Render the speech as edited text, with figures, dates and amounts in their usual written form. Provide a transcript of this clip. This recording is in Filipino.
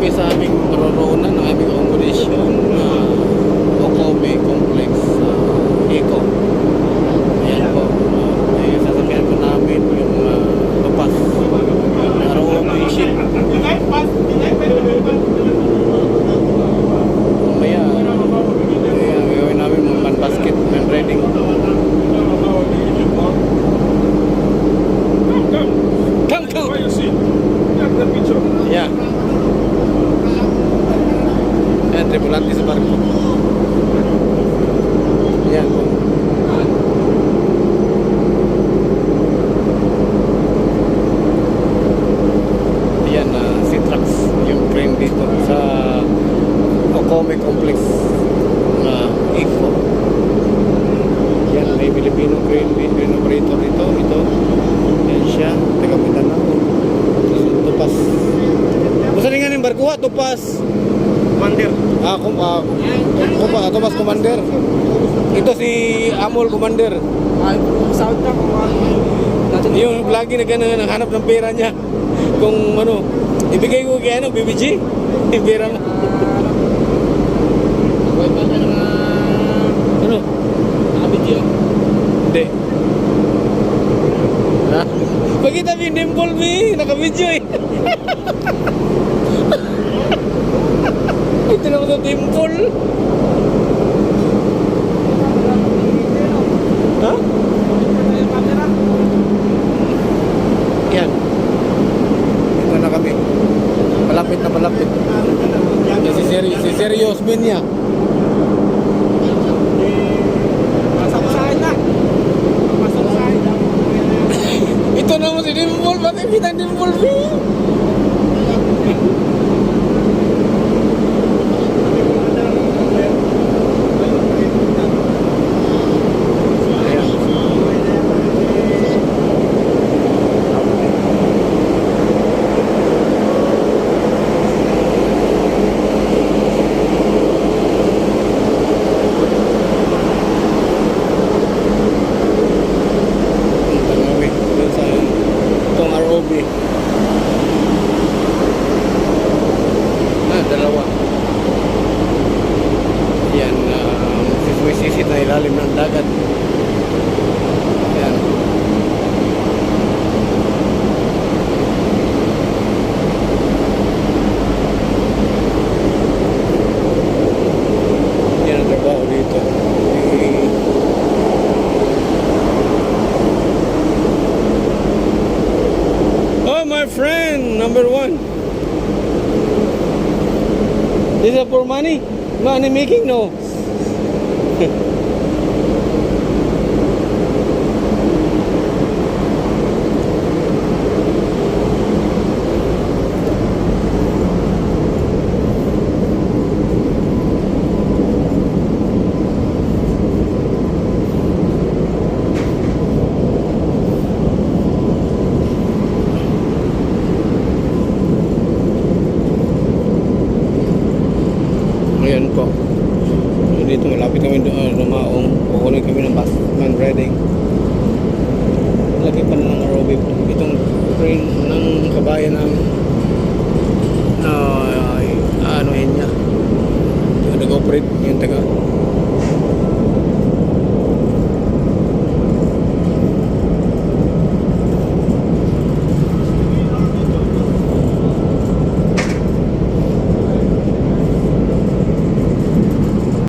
kami sa aming naroroonan ng aming accommodation, Ocome Complex, Eco. Ayan po. Sasakyan po namin yung papas. Naroroonan yung ship. Mamaya, gawin namin man basket, man riding. Come. Yeah. Ayan, tripulante sa barko. Ayan po. Ayan, si Trax, yung crane dito sa Ocome Complex na Eco. Ayan, may Filipino crane operator dito. Ayan siya, taga Mindanao. Tupas. Basta rin nga ng barko ha, Tupas Commander. Tupas Commander. Ito si Amol Commander. Sound na kung Yung lagi na gano'n, naghanap ng pera niya. Kung ano, ibigay ko kay BBG. Yung pera mo. Ano? Nakabidyo? Hindi. Ha? Pagkita mo yung dimple mo nakabidyo eh. Ito naman sa dimple. Ha? Yan. Ito na kami. Malapit na malapit. Si Serious Ben niya. masasahin na. Masasahin na. Ito naman si Dimple. Bakit kita Dimple B? Dalawa. Yan, sisisit na ilalim ng dagat. Yan. Yan ang trabaho dito. Oh, my friend, number 1. Is it for money? Money making? No. Ayan po. Dito malapit kami doon lumaong. Kukunin kami ng bus man riding. Lagi pa na ng aerobic. Itong train ng kabayan namin.